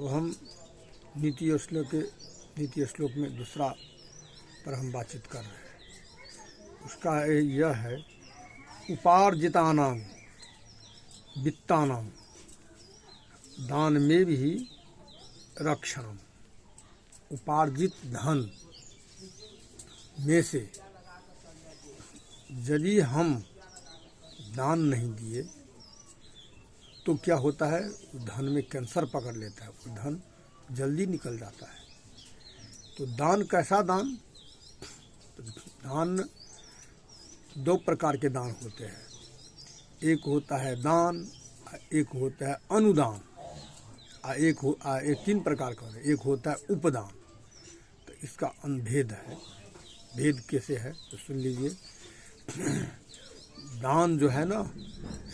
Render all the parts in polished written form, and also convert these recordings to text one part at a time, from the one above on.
हम नीति श्लोक में दूसरा पर हम बातचीत कर रहे हैं। उसका यह है, उपार्जितानां वित्तानां दान में भी रक्षणम। उपार्जित धन में से यदि हम दान नहीं दिए तो क्या होता है, धन में कैंसर पकड़ लेता है, वो धन जल्दी निकल जाता है। तो दान कैसा दान? तो दान दो प्रकार के दान होते हैं। एक होता है दान, एक होता है अनुदान, एक तीन प्रकार का होता है। एक होता है उपदान। तो इसका अनभेद है। भेद कैसे है तो सुन लीजिए। दान जो है ना,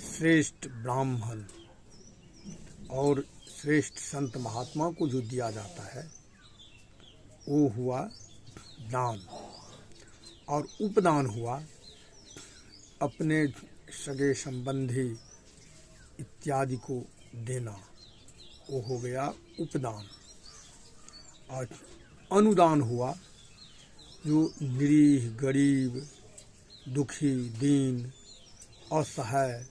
श्रेष्ठ ब्राह्मण और श्रेष्ठ संत महात्मा को जो दिया जाता है वो हुआ दान। और उपदान हुआ अपने सगे संबंधी इत्यादि को देना, वो हो गया उपदान। और अनुदान हुआ जो निरीह, गरीब, दुखी, दीन, असहाय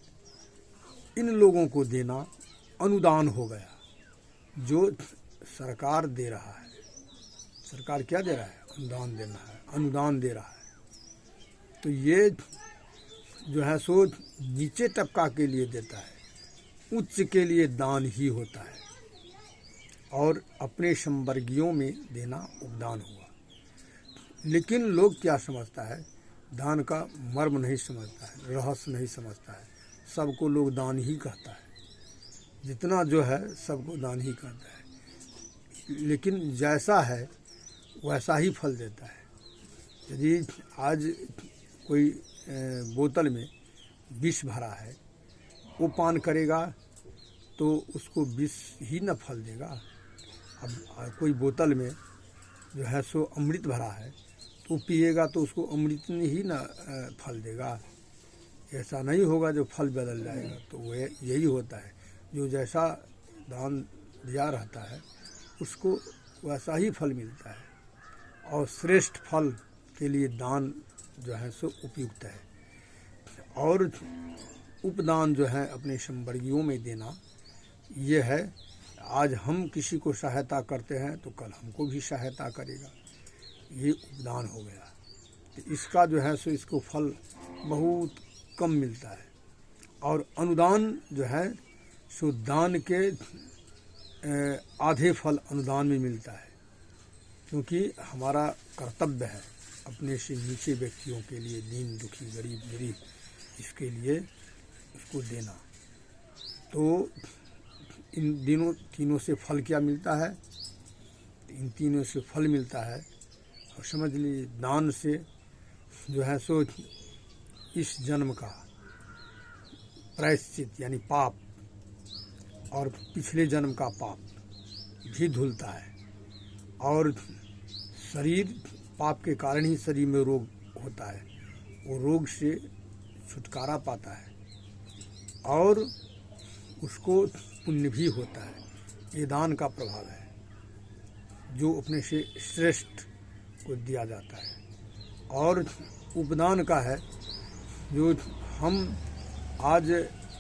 इन लोगों को देना अनुदान हो गया। जो सरकार दे रहा है, सरकार क्या दे रहा है? अनुदान दे रहा है। तो ये जो है सो नीचे तबका के लिए देता है, उच्च के लिए दान ही होता है। और अपने संवर्गीयों में देना उपदान हुआ। लेकिन लोग क्या समझता है, दान का मर्म नहीं समझता है, रहस्य नहीं समझता है। सबको लोग दान ही कहता है, जितना जो है सबको दान ही कहता है। लेकिन जैसा है वैसा ही फल देता है। यदि आज कोई बोतल में विष भरा है, वो पान करेगा तो उसको विष ही न फल देगा। अब कोई बोतल में जो है सो अमृत भरा है, तो पिएगा तो उसको अमृत ने ही न फल देगा। ऐसा नहीं होगा जो फल बदल जाएगा। तो वह यही होता है, जो जैसा दान दिया रहता है उसको वैसा ही फल मिलता है। और श्रेष्ठ फल के लिए दान जो है सो उपयुक्त है। और उपदान जो है अपने संवर्गीयों में देना, ये है आज हम किसी को सहायता करते हैं तो कल हमको भी सहायता करेगा, ये उपदान हो गया। तो इसका जो है सो इसको फल बहुत कम मिलता है। और अनुदान जो है सो दान के आधे फल अनुदान में मिलता है। क्योंकि हमारा कर्तव्य है अपने से नीचे व्यक्तियों के लिए, दीन, दुखी, गरीब, निरीह, इसके लिए उसको देना। तो इन तीनों से फल क्या मिलता है? इन तीनों से फल मिलता है। और समझ लीजिए, दान से जो है सो इस जन्म का प्रायश्चित यानी पाप और पिछले जन्म का पाप भी धुलता है। और शरीर, पाप के कारण ही शरीर में रोग होता है, वो रोग से छुटकारा पाता है और उसको पुण्य भी होता है। ये दान का प्रभाव है जो अपने से श्रेष्ठ को दिया जाता है। और उपदान का है जो हम आज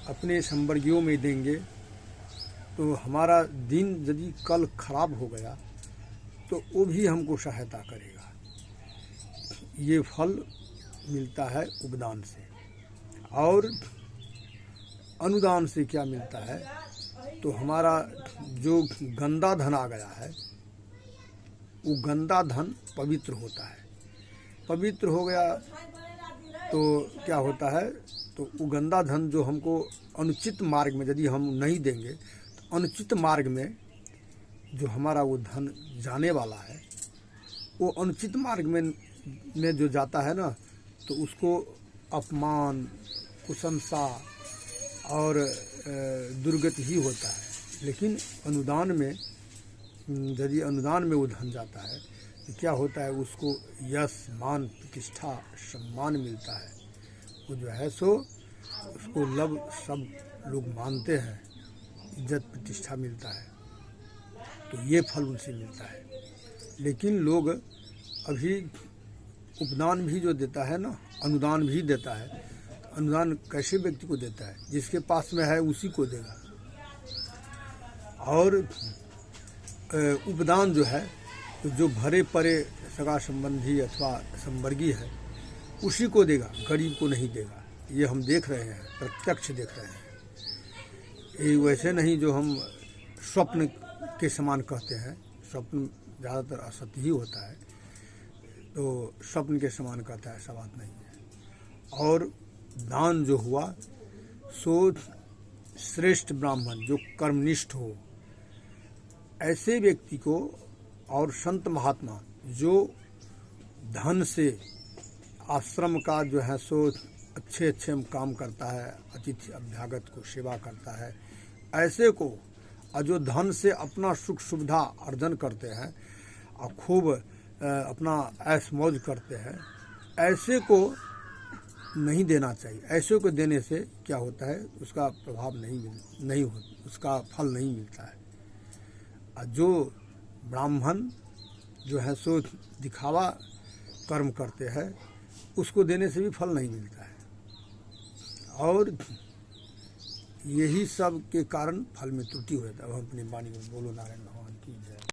अपने संवर्गीयों में देंगे तो हमारा दिन यदि कल खराब हो गया तो वो भी हमको सहायता करेगा। ये फल मिलता है उपदान से। और अनुदान से क्या मिलता है तो हमारा जो गंदा धन आ गया है, वो गंदा धन पवित्र होता है। पवित्र हो गया तो क्या होता है, तो वो गंदा धन जो हमको अनुचित मार्ग में यदि हम नहीं देंगे, तो अनुचित मार्ग में जो हमारा वो धन जाने वाला है, वो अनुचित मार्ग में जो जाता है ना, तो उसको अपमान, कुशंसा और दुर्गति ही होता है। लेकिन अनुदान में, यदि अनुदान में वो धन जाता है तो क्या होता है, उसको यश, मान, प्रतिष्ठा, सम्मान मिलता है। वो जो है सो उसको सब लोग मानते हैं, इज्जत प्रतिष्ठा मिलता है। तो ये फल उनसे मिलता है। लेकिन लोग अभी उपदान भी जो देता है ना, अनुदान भी देता है, अनुदान कैसे व्यक्ति को देता है? जिसके पास में है उसी को देगा। और उपदान जो है तो जो भरे परे सगा संबंधी अथवा संवर्गीय है उसी को देगा, गरीब को नहीं देगा। ये हम देख रहे हैं, प्रत्यक्ष देख रहे हैं। ये वैसे नहीं जो हम स्वप्न के समान कहते हैं, स्वप्न ज़्यादातर असत्य ही होता है, तो स्वप्न के समान कहता है, ऐसा बात नहीं है। और दान जो हुआ सो श्रेष्ठ ब्राह्मण जो कर्मनिष्ठ हो ऐसे व्यक्ति को, और संत महात्मा जो धन से आश्रम का जो है सो अच्छे अच्छे काम करता है, अतिथि अभ्यागत को सेवा करता है, ऐसे को, और जो धन से अपना सुख सुविधा अर्जन करते हैं और खूब अपना ऐश मौज करते हैं, ऐसे को नहीं देना चाहिए। ऐसे को देने से क्या होता है, उसका प्रभाव नहीं होता, उसका फल नहीं मिलता है। और जो ब्राह्मण जो है सो दिखावा कर्म करते हैं उसको देने से भी फल नहीं मिलता है। और यही सब के कारण फल में त्रुटि हो जाता है। अब हम अपनी वाणी में बोलो नारायण।